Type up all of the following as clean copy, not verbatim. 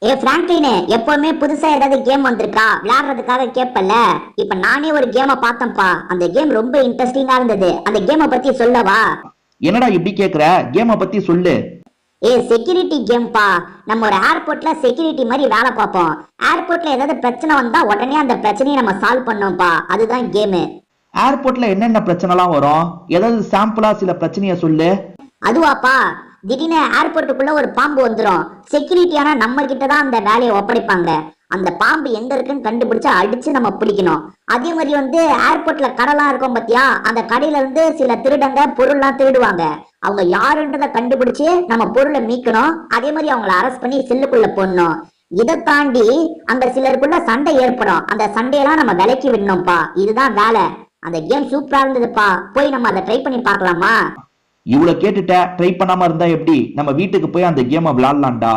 Franklin, எப்பவுமே புதுசா ஏதாவது கேம் வந்திருக்கா விளையாடுறதுக்காக கேப்பல. இப்ப நானே ஒரு கேமை பார்த்தேன்ப்பா. அந்த கேம் ரொம்ப இன்ட்ரெஸ்டிங்கா இருந்தது. அந்த கேமை பத்தி சொல்லவா? என்னடா இப்படி கேக்குற? கேமை பத்தி சொல்லு. Security CAMPA. நம்ம ஒரு ஏர்போர்ட்ல செக்யூரிட்டி மாதிரி வேலை பார்ப்போம். ஏர்போர்ட்ல ஏதாவது பிரச்சனை வந்தா உடனே அந்த பிரச்சனையை நம்ம சால்வ் பண்ணோம்ப்பா. அதுதான் கேமு. ஏர்போர்ட்ல என்னென்ன பிரச்சனைலாம் வரும்? ஏதாவது சாம்பிளா சில பிரச்சனைய சொல்லு. அதுவாப்பா, திடீர்னு ஏர்போர்ட்டுக்குள்ள ஒரு பாம்பு வந்துடும். செக்யூரிட்டியான நம்ம கிட்ட தான் அந்த வேலையை ஒப்படைப்பாங்க. அந்த பாம்பு எங்க இருக்குன்னு கண்டுபிடிச்சு அடிச்சு நம்ம பிடிக்கணும். அதே மாதிரி ஏர்போர்ட்ல கடைலாம் இருக்கும் பாத்தியா, அந்த கடையில இருந்து சில திருடங்க பொருள்லாம் திருடுவாங்க. அவங்க யாருன்றதை கண்டுபிடிச்சு நம்ம பொருளை மீட்கணும். அதே மாதிரி அவங்கள அரெஸ்ட் பண்ணி செல்லுக்குள்ள போடணும். இதை தாண்டி அங்க சிலருக்குள்ள சண்டை ஏற்படும். அந்த சண்டையெல்லாம் நம்ம விலக்கி விடணும்ப்பா. இதுதான் வேலை. அந்த கேம் சூப்பரா இருந்ததுப்பா. போய் நம்ம அதை ட்ரை பண்ணி பார்க்கலாமா? இவ்வளவு கேட்டுட்ட, ட்ரை பண்ணாம இருந்தா எப்படி? நம்ம வீட்டுக்கு போய் அந்த கேமை விளையாடலாம்டா.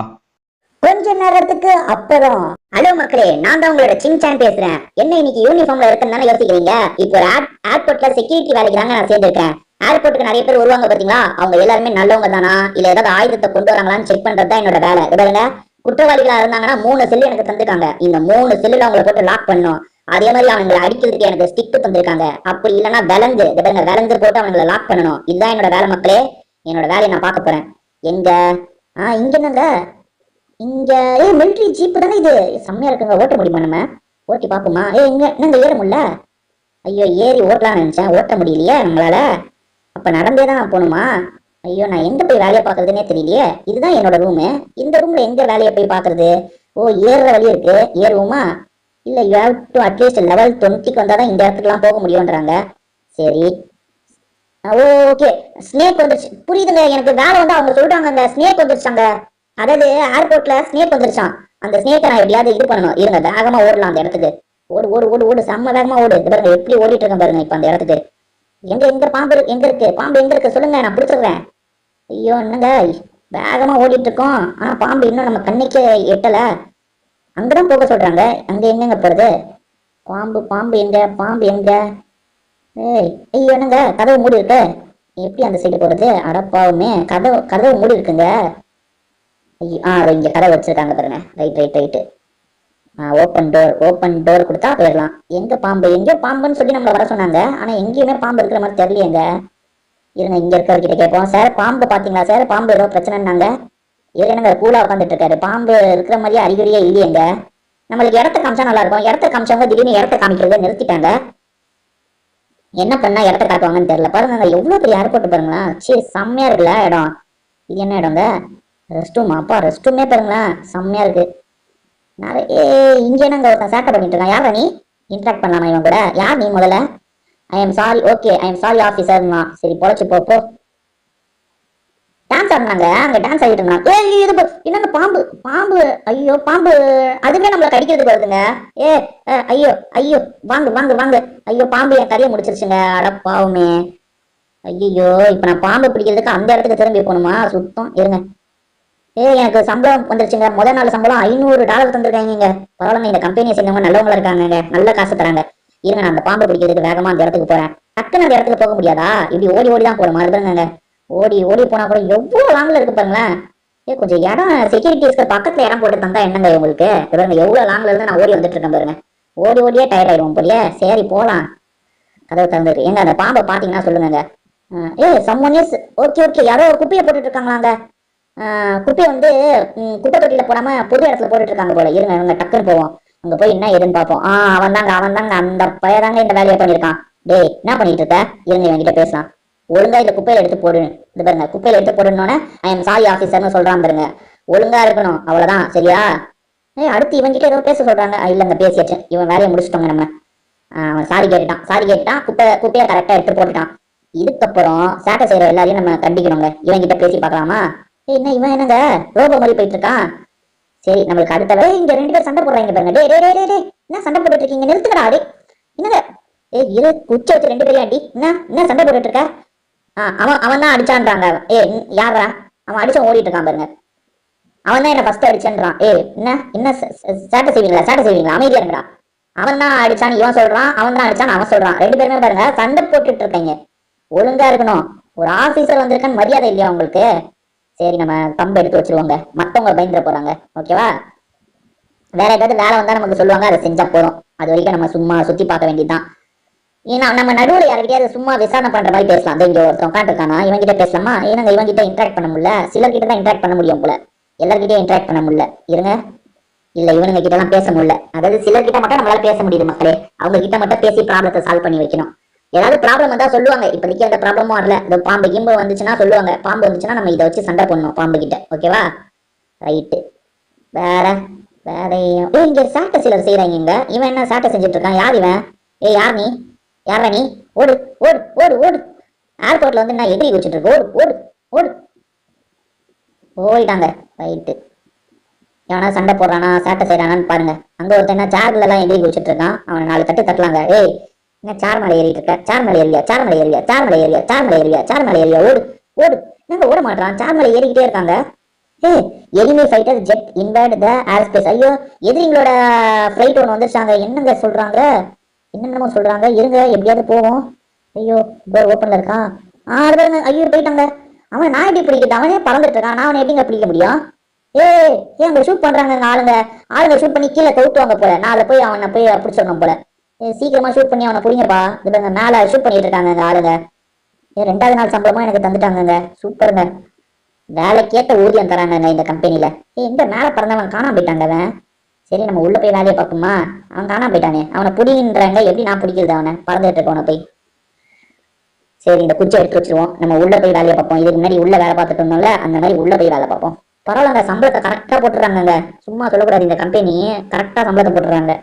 கொஞ்ச நேரத்துக்கு அப்புறம். ஹலோ மக்களே, நான் தான் உங்களோட சின்சான் பேசுறேன். என்ன இன்னைக்கு யூனிஃபார்ம்ல இருக்குன்னு யோசிக்கிறீங்க? இப்போ ஏர்போர்ட்ல செக்யூரிட்டி வேலைக்கு தாங்க நான் சேர்ந்திருக்கேன். ஏர்போர்ட்டுக்கு நிறைய பேர் வருவாங்க பாத்தீங்களா, அவங்க எல்லாருமே நல்லவங்க தானா இல்ல ஏதாவது ஆயுதத்தை கொண்டு வராங்களான்னு செக் பண்றதுதான் என்னோட வேலை. பாருங்க, குற்றவாளிகளா இருந்தாங்கன்னா 3 செல்லு எனக்கு தந்திருக்காங்க. இந்த 3 செல்லுல அவங்களை போட்டு லாக் பண்ணும். அதே மாதிரி அவங்களை அடிக்கிறதுக்கு எனக்கு ஸ்டிக் தந்திருக்காங்க. அப்படி இல்லைன்னா விலங்கு விலங்கு போட்டு அவங்களை லாக் பண்ணணும். இதுதான் என்னோட வேலை மக்களே. என்னோட வேலையை நான் பார்க்க போறேன். எங்க இங்க என்னங்க, இங்க மிலிட்ரி ஜீப் தானே இது. செம்மையா இருக்குங்க. ஓட்ட முடியுமா? நம்ம ஓட்டி பாப்போமா? இங்க என்னங்க ஏற முடியல? ஐயோ, ஏறி ஓட்டலாம்னு நினைச்சேன், ஓட்ட முடியலையே நம்மளால. அப்ப நடந்தே தான் போகணுமா? ஐயோ, நான் எங்க போய் வேலையை பாக்குறதுன்னே தெரியலையே. இதுதான் என்னோட ரூமு. இந்த ரூம்ல எங்க வேலையை போய் பாக்குறது? ஓ, ஏறுற வழி இருக்கு, ஏறுவோமா? இல்ல, you have to at least level 20க்கு வந்தாதான் இந்த இடத்துக்குலாம் போக முடியும்ன்றாங்க. சரி, ஓகே. ஸ்னேக் வந்துருச்சு. புரியுதுங்க, எனக்கு வேலை அவங்க சொல்றாங்க. ஸ்னேக் வந்துருச்சாங்க. அதாவது ஏர்போர்ட்ல ஸ்னேக் வந்துருச்சான். அந்த ஸ்னேக்கை நான் எப்படியாவது இது பண்ணணும். இருங்க, வேகமா ஓடலாம் அந்த இடத்துக்கு. ஓடு ஓடு ஓடு ஓடு, செம்ம வேகமா ஓடு. பாருங்க எப்படி ஓடிட்டு இருக்கேன் பாருங்க. இப்ப அந்த இடத்துக்கு எங்க பாம்பு எங்க இருக்கு? பாம்பு எங்க இருக்கு சொல்லுங்க, நான் பிடிச்சிடுறேன். ஐயோ, என்னங்க வேகமா ஓடிட்டு இருக்கோம், ஆனா பாம்பு இன்னும் நம்ம கண்ணிக்கே எட்டல. அங்கதான் போக சொல்றாங்க. அங்க எங்கங்க போறது? பாம்பு பாம்பு எங்க? பாம்பு எங்க? ஐயோ, என்னங்க கதவு மூடி இருக்கு. எப்படி அந்த சைடு போறது? அடப்பாவுமே, கதவு மூடி இருக்குங்க. இங்க கதவை வச்சிருக்காங்க பாருங்க. ரைட்டு. ஓப்பன் டோர் கொடுத்தா போயிடலாம். எங்க பாம்பு? எங்க பாம்புன்னு சொல்லி நம்மள வர சொன்னாங்க. ஆனா எங்கேயுமே பாம்பு இருக்கிற மாதிரி தெரியலையேங்க. இருங்க, இங்க இருக்கிறவர்கிட்ட கேட்போம். சார், பாம்பு பாத்தீங்களா சார்? பாம்பு ஏதோ பிரச்சனைன்னாங்க. என்னங்க கூலா உட்காந்துட்டு இருக்காரு? பாம்பு இருக்கிற மாதிரியே அறிகுறியே இல்லையேங்க. நம்மளுக்கு இடத்த காமிச்சா நல்லா இருக்கும். இடத்த காமிச்சவங்க திடீர்னு இடத்த காமிக்கிறத நிறுத்திட்டாங்க. என்ன பண்ணா இடத்த காட்டுவாங்கன்னு தெரியல. பாருங்க, எவ்வளவு பெரிய ஏர்போர்ட் பாருங்களா. சரி, செம்மையா இருக்குல்ல இடம். இது என்ன இடங்க? Rest room. அப்பா, ரெஸ்ட் ரூமே பாருங்களேன், செம்மையா இருக்கு. நிறைய இங்க என்னங்க ஒருத்தன் சேட்டை பண்ணிட்டு இருக்கான். யாரா நீ? இன்ட்ராக்ட் பண்ணலாமா இவன் கூட? யார் நீ முதல்ல? I am sorry. Okay, I am sorry ஆஃபீஸர்னா. சரி, பொழைச்சு போ. டான்ஸ் ஆடினாங்க, அங்க டான்ஸ் ஆகிட்டு இருந்தாங்க. என்னங்க பாம்பு. ஐயோ, பாம்பு அதுவே நம்மள கடிக்கிறதுக்கு வருதுங்க. ஐயோ, வாங்க. ஐயோ, பாம்பு என் கறியை முடிச்சிருச்சுங்க. அட பாவமே. ஐயோ, இப்ப நான் பாம்பு பிடிக்கிறதுக்கு அந்த இடத்துக்கு திரும்பி போகணுமா? சுத்தம். இருங்க. எனக்கு சம்பளம் வந்துருச்சுங்க. முதல் நாள் சம்பளம் $500 தந்திருக்காங்க. பரவாயில்ல, இந்த கம்பெனியை சேர்ந்தவங்க நல்லவங்களா இருக்காங்க, நல்ல காசு தராங்க. இருங்க, நான் அந்த பாம்பு பிடிக்கிறதுக்கு வேகமா அந்த இடத்துக்கு போறேன். டக்குன்னு அந்த இடத்துக்கு போக முடியாதா? இப்படி ஓடி தான் போகணுமா? இருங்க, ஓடி போனா கூட எவ்வளவு லாங்ல இருக்கு பாருங்களேன். கொஞ்சம் இடம் செக்யூரிட்டிஸ்க்கு பக்கத்துல இடம் போட்டு தந்தா என்னங்க உங்களுக்கு? பாருங்க, எவ்வளவு லாங்ல இருந்து நான் ஓடி வந்துட்டு இருக்கேன் பாருங்க. ஓடியே டயர்ட் ஆயிடுவோம் போலியே. சரி, போலாம். கதவு திறந்துருக்கு. எங்க அந்த பாம்பை பாத்தீங்கன்னா சொல்லுங்க. சம்மோன் இஸ் ஓகே. யாரோ ஒரு குப்பையை போட்டுட்டு இருக்காங்களாங்க. குப்பையை குப்பை தொட்டியில போடாம பொது இடத்துல போட்டுட்டு இருக்காங்க போல. இருங்க, இவங்க டக்குன்னு போவோம். அங்க போய் என்ன ஏதுன்னு பார்ப்போம். அவன் தாங்க அந்த பையதாங்க இந்த வேலையை பண்ணிருக்கான். டேய், என்ன பண்ணிட்டு இருக்க? இருங்க, இவங்கிட்ட பேசலாம். ஒழுங்கா இந்த குப்பையில எடுத்து போடு. இது பாருங்க, குப்பையில எடுத்து போடணும்னு ஐ எம் சாரி ஆஃபீஸர்னு சொல்றான் பாருங்க. ஒழுங்கா இருக்கணும், அவ்வளவுதான். சரியா? அடுத்து இவங்கிட்ட ஏதோ பேச சொல்றாங்க. இல்லங்க, பேசியாச்சு. இவன் வேலையை முடிச்சுட்டோங்க நம்ம. அவன் சாரி கேட்டுட்டான். குப்பையை கரெக்டா எடுத்து போட்டுட்டான். இதுக்கப்புறம் சேட்டை செய்யற எல்லாரையும் நம்ம கண்டிக்கணுங்க. இவங்கிட்ட பேசி பார்க்கலாமா? என்ன இவன் என்னங்க ரோபோ மாதிரி போயிட்டு இருக்கான். சரி, நம்மளுக்கு அடுத்த இங்க 2 பேர் சண்டை போடுறாங்க பாருங்க. டே, என்ன சண்டை போட்டுட்டு இருக்கீங்க? நிறுத்துக்கடா. டே, என்னங்க? இரு, குச்சை வச்சு 2 பேரும் அடி. என்ன சண்டை போட்டுட்டு இருக்க? அவன் தான் அடிச்சான்றாங்க. யாரா அவன்? அடிச்சவன் ஓடிட்டு இருக்கான் பாருங்க. அவன் தான் என்ன ஃபர்ஸ்ட் அடிச்சான்றான். என்ன சேட்டை செய்வீங்களா? அமைதியா இருங்கடா. அவன் தான் அடிச்சான்னு இவன் சொல்றான், அவன் தான் அடிச்சான்னு அவன் சொல்றான். 2 பேருமே பாருங்க சண்டை போட்டுட்டு இருக்காங்க. ஒழுங்கா இருக்கணும். ஒரு ஆபீசர் வந்திருக்கான்னு மரியாதை இல்லையா உங்களுக்கு? சரி, நம்ம கம்பு எடுத்து வச்சிருவாங்க. மத்தவங்க பயந்துட போறாங்க. ஓகேவா? வேற ஏதாவது வேலை வந்தா நமக்கு சொல்லுவாங்க, அதை செஞ்சா போதும். அது வரைக்கும் நம்ம சும்மா சுத்தி பார்க்க வேண்டியதுதான். ஏன்னா நம்ம நடுவில் யார்கிட்டயாவது சும்மா விசாரணை பண்ற மாதிரி பேசலாம். அந்த இங்க ஒருத்தன் உட்காந்துருக்கானா, இவன் கிட்ட பேசலாமா? ஏன்னா இவன் கிட்ட இன்டராக்ட் பண்ண முடியல, சிலர்கிட்ட தான் இன்டராக்ட் பண்ண முடியும் போல, எல்லார்கிட்டயும் இன்டராக்ட் பண்ண முடியல. இருங்க, இல்ல இவனுங்க கிட்ட எல்லாம் பேச முடியல. அதாவது சிலர்கிட்ட மட்டும் நம்மளால பேச முடியுது மக்களே. அவங்க கிட்ட மட்டும் பேசி ப்ராப்ளத்தை சால்வ் பண்ணி வைக்கணும். ஏதாவது ப்ராப்ளம் வந்தா சொல்லுவாங்க. இப்போதைக்கு அந்த ப்ராப்ளமும் வரல. இந்த பாம்பு கிம்பு வந்துச்சுன்னா சொல்லுவாங்க. பாம்பு வந்துச்சுன்னா நம்ம இதை வச்சு சண்டை பண்ணணும் பாம்பு கிட்ட. ஓகேவா? ரைட்டு. வேற வேற இங்க சாட்டை சிலர் செய்யறாங்க. இவன் என்ன சாட்டை செஞ்சுட்டு இருக்கான்? யார் இவன்? யார் நீ? யாரா நீ? ஓடு ஓடு ஓடு ஓடு. ஏர்போர்ட்ல வந்து நான் எதிரி வச்சுட்டு இருக்கு. ஓடு ஓடு ஓடு. ஓடிட்டாங்க. ரைட்டு. எவனா சண்டை போடுறானா, சாட்டை செய்யறானான்னு பாருங்க. அங்க ஒருத்தன் என்ன சேர்ல எல்லாம் எதிரி வச்சுட்டு இருக்கான். அவனை 4 தட்டு தட்டலாங்க. என்ன சார் மேல ஏறிட்டு இருக்க? சார் மேல ஏறியா? சார் மேல ஏறியா? சார் மேல ஏறியா? சார் மேல ஏறியா? சார் மேல ஏறியா? ஓடு ஓடு. என்னங்க ஓட மாட்டான்? சார் மேல ஏறிக்கிட்டே இருக்காங்க. Enemy fighter jet invade the airspace. ஐயோ, எதிரிங்களோட ஃபிளைட் ஒன்று வந்துருச்சாங்க. என்னங்க சொல்றாங்க? என்னென்னமோ சொல்றாங்க. இருங்க, எப்படியாவது போவோம். ஐயோ, டோர் ஓப்பன்ல இருக்கான். அதுங்க. ஐயோ, போயிட்டாங்க. அவன் நான் எப்படி பிடிக்கிட்டு? அவனே பறந்துட்டு இருக்கான். நான் அவனை எப்படிங்க பிடிக்க முடியும்? அங்க ஷூட் பண்றாங்க ஆளுங்க ஷூட் பண்ணி கீழே கவுத்துவாங்க போல. நான் அதை போய் அவனை போய் பிடிச்சிடணும் போல. சீக்கிரமா ஷூட் பண்ணி அவனை பிடிங்கப்பா. இதுங்க மேல ஷூட் பண்ணிட்டு இருக்காங்க ஆளுங்க. 2வது நாள் சம்பளமா எனக்கு தந்துட்டாங்க. சூப்பருங்க. வேலைக்கேற்ற ஊதியம் தராங்க இந்த கம்பெனில. எங்க மேல பறந்தவன் காணாம போயிட்டாங்க அவன். சரி, நம்ம உள்ள போய் வேலையை பார்ப்போமா? அவன் காணாம போயிட்டானே. அவனை பிடின்றாங்க. எப்படி நான் பிடிக்கிறது? அவனை பறந்துட்டு இருக்கவனை போய். சரி, இந்த குச்சி எடுத்து வச்சிருவோம். நம்ம உள்ள போய் வேலையை பார்ப்போம். இதுக்கு முன்னாடி உள்ள வேலை பார்த்துட்டு இருந்தோம்ல, அந்த மாதிரி உள்ள போய் வேலை பார்ப்போம். பரவாயில்லங்க, சம்பளத்தை கரெக்டா போட்டுறாங்க. சும்மா சொல்லக்கூடாது, இந்த கம்பெனி கரெக்டா சம்பளத்தை போட்டுறாங்க.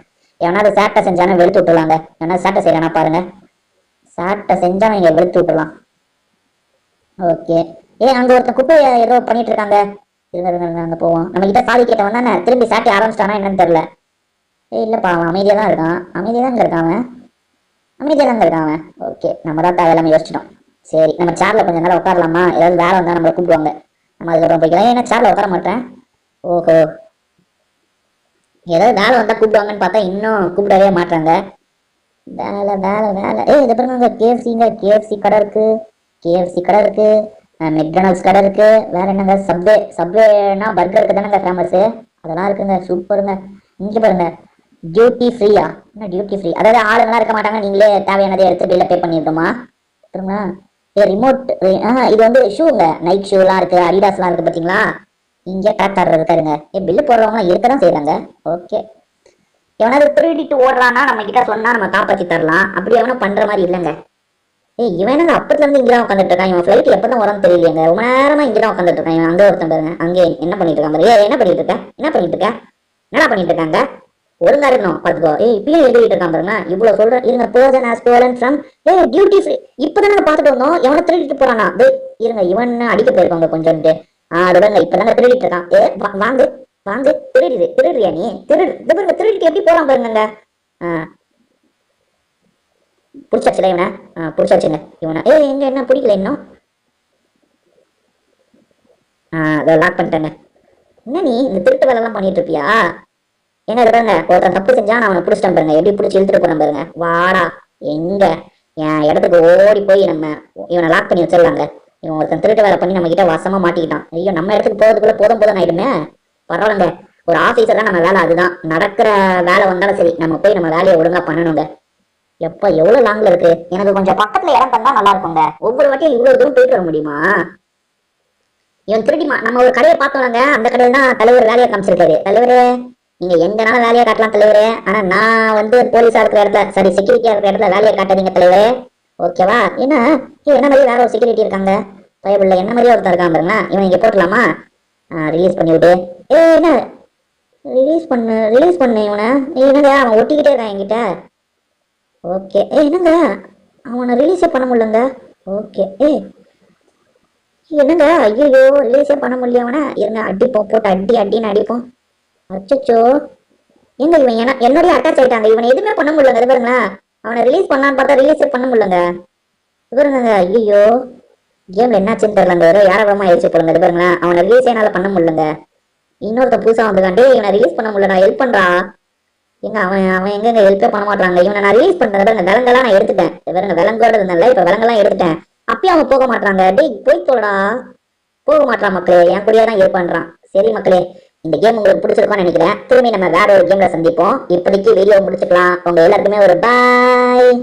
எவனாவது சேட்டை செஞ்சானு வெளுத்து விட்டுலாங்க. எவனாவது சேட்டை செய்யறானா பாருங்க. சேட்டை செஞ்சா நீங்க வெளுத்து விட்டுலாம். ஓகே. அங்க ஒருத்தன் குப்பை ஏதோ பண்ணிட்டு இருக்காங்க. இருங்க, அங்க போவோம். நம்ம கிட்ட சாதி கேட்ட வந்தானே, திரும்பி சாட்டி ஆரம்பிச்சிட்டானா என்னன்னு தெரியல. இல்லப்பா, அவன் அமைதியா தான் இருக்கான். அமைதியா தாங்க இருக்கான் அவன். ஓகே, நம்ம தான் தேவையில்லாம யோசிச்சிட்டோம். சரி, நம்ம சேர்ல கொஞ்ச நேரம் உட்காரலாமா? ஏதாவது வேலை வந்தா நம்மளை கூப்பிடுவாங்க. நம்ம அதுக்கப்புறம் போய்க்கலாம். ஏன்னா சேர்ல உட்கார மாட்டேன். ஓஹோ, ஏதாவது வேலை வந்தா கூப்பிடுவாங்கன்னு பார்த்தா இன்னும் கூப்பிடவே மாட்டாங்க. வேலை வேலை வேலை. இதை பாருங்க, கேஎஃப்சி கடை இருக்கு. மெக்டொனால்ட்ஸ் கடை இருக்கு. வேற என்னங்க, சப்வேனா பர்கருக்கு தானங்க ஃபேமஸ். அதெல்லாம் இருக்குங்க. சூப்பருங்க. இங்க பாருங்க, டியூட்டி ஃப்ரீயா? என்ன டியூட்டி ஃப்ரீ? அதாவது ஆளுங்களாம் இருக்க மாட்டாங்க, நீங்களே தேவையானதை எடுத்து பில்ல பே பண்ணிடுமா? ரிமோட். இது வந்து ஷூங்க. நைட் ஷூலாம் இருக்கு, அடிடாஸ்லாம் இருக்கு. பாத்தீங்களா? இங்கே கரெக்டாக இருக்காருங்க. பில்லு போடுறவங்க இருக்கதான் செய்யறாங்க. ஓகே. எவனாவது திருடிட்டு ஓடுறான்னா நம்ம கிட்ட சொன்னா நம்ம காப்பாற்றி தரலாம். அப்படி எவனும் பண்ற மாதிரி இல்லைங்க. இவன் அப்பத்துல இருந்து இங்கதான் உட்காந்துட்டு இருக்கான். இவன் ஃபிளைட் எப்பதான் வரும் தெரியலையங்க. ரொம்ப நேரமா இங்கதான் உட்காந்துட்டு இருக்கான். இவன் அங்க ஒருத்தன் பாருங்க. அங்கே என்ன பண்ணிட்டு இருக்கான் பாருங்க. என்ன பண்ணிட்டு இருக்காங்க? ஒழுங்கா இருக்கணும் பாத்துக்கோ. இப்பயும் எழுதிட்டு இருக்கான் பாருங்க. இவ்வளவு சொல்றேன். இருங்க, person has stolon from duty free. இப்பதானே பாத்துட்டு வந்தோம். எவனை திருடிட்டு போறானா? இருங்க, இவன் அடிக்க போயிருக்காங்க கொஞ்சோண்டு. அதுதாங்க இப்பதாங்க திருடிட்டு இருக்கான். வாங்கு திருடுறியா நீ? திருடிட்டு எப்படி போறான் பாருங்க. புடிச்சாச்சுல இவனை. புடிச்சாச்சுங்க இவனை. எங்க என்ன பிடிக்கல இன்னும். அதை லாக் பண்ணிட்டேங்க. என்ன நீ இந்த திருட்டு வேலை எல்லாம் பண்ணிட்டு இருப்பியா? என்ன பாருங்க, ஒருத்தன் தப்பு செஞ்சா நான் அவனை பிடிச்சிட்டேன் பாருங்க. எப்படி பிடிச்சி இழுத்துட்டு போறேன் பாருங்க. வாடா, எங்க என் இடத்துக்கு ஓடி போய் நம்ம இவனை லாக் பண்ணி வச்சிடலாங்க. இவன் ஒருத்தன் திருட்டு வேலை பண்ணி நம்ம கிட்ட வசமா மாட்டிக்கிட்டான். ஐயோ, நம்ம இடத்துக்கு போறதுக்குள்ள போதும் ஆயிடுமே. பரவாயில்லங்க, ஒரு ஆபீசர் தான் நம்ம வேலை. அதுதான் நடக்கிற வேலை வந்தாலும் சரி, நம்ம போய் நம்ம வேலையை ஒழுங்கா பண்ணணுங்க. எப்ப எவ்வளவு லாங்ல இருக்கு? எனக்கு கொஞ்சம் பக்கத்துல இடம் தந்தா நல்லா இருக்குங்க. ஒவ்வொரு வாட்டியும் இவ்வளவு தூரம் போயிட்டு வர முடியுமா? இவன் திருடிமா. நம்ம ஒரு கடையை பார்த்தோம்லங்க, அந்த கடையில் தான் தலைவர் வேலையை காமிச்சிருக்காரு. தலைவரே, நீங்க எங்கனால வேலையை காட்டலாம் தலைவரே. ஆனா நான் வந்து போலீஸா இருக்கிற இடத்துல, சாரி செக்யூரிட்டியா இருக்கிற இடத்துல வேலையை காட்டாதீங்க தலைவரே. ஓகேவா? என்ன மாதிரி வேற ஒரு செக்யூரிட்டி இருக்காங்க. பயபுள்ள என்ன மாதிரியே ஒருத்தர் இருக்கான் பாருங்க. இவன் இங்க போட்டலாமா? ரிலீஸ் பண்ணி விட்டு. என்ன ரிலீஸ் பண்ணு இவனை. என்னங்க அவன் ஒட்டிக்கிட்டே இருக்கான் என்கிட்ட. ஓகே. என்னங்க அவனை ரிலீஸே பண்ண முடியலங்க. ஓகே. என்னங்க, ஐயோ ரிலீஸே பண்ண முடியல அவனை. இருங்க, அடிப்போம், போட்டு அடின்னு அடிப்போம். அச்சோ, எங்க இவன் என்னோடய அட்டாச் ஆயிட்டாங்க. இவனை எதுவுமே பண்ண முடியலங்க. இது பாருங்களா, அவனை ரிலீஸ் பண்ணலான்னு பார்த்தா ரிலீஸே பண்ண முடியலங்க. இது பாருங்க. ஐயோ, கேம்ல என்னாச்சுன்னு தெரியலங்க. வேற யாரமா ஆயிடுச்சு போலுங்க. இது பாருங்களா, அவனை ரிலீஸே என்னால பண்ண முடியலங்க. இன்னொருத்த புதுசா வந்துக்காண்டே இவனை ரிலீஸ் பண்ண முடியல. நான் ஹெல்ப் பண்றா. எங்க அவன் எங்க ஹெல்ப்பே பண்ண மாட்டாங்க. இவனை நான் ரிலீஸ் பண்றேன். விலங்கெல்லாம் நான் எடுத்துட்டேன். பாருங்க, விலங்கோட இருந்தால இப்ப விலங்கெல்லாம் எடுத்துட்டேன். அப்பயும் அவன் போக மாட்டாங்க. டேய் போய் போடா. போக மாட்டான் மக்களே. என் கூடயே தான் ஹெல்ப் பண்றான். சரி மக்களே, இந்த கேம் உங்களுக்கு பிடிச்சிருக்கும்னு நினைக்கிறேன். திரும்பி நம்ம வேற ஒரு கேம்ல சந்திப்போம். இப்போதைக்கு வீடியோ முடிச்சுக்கலாம். உங்க எல்லாருக்குமே ஒரு பாய்.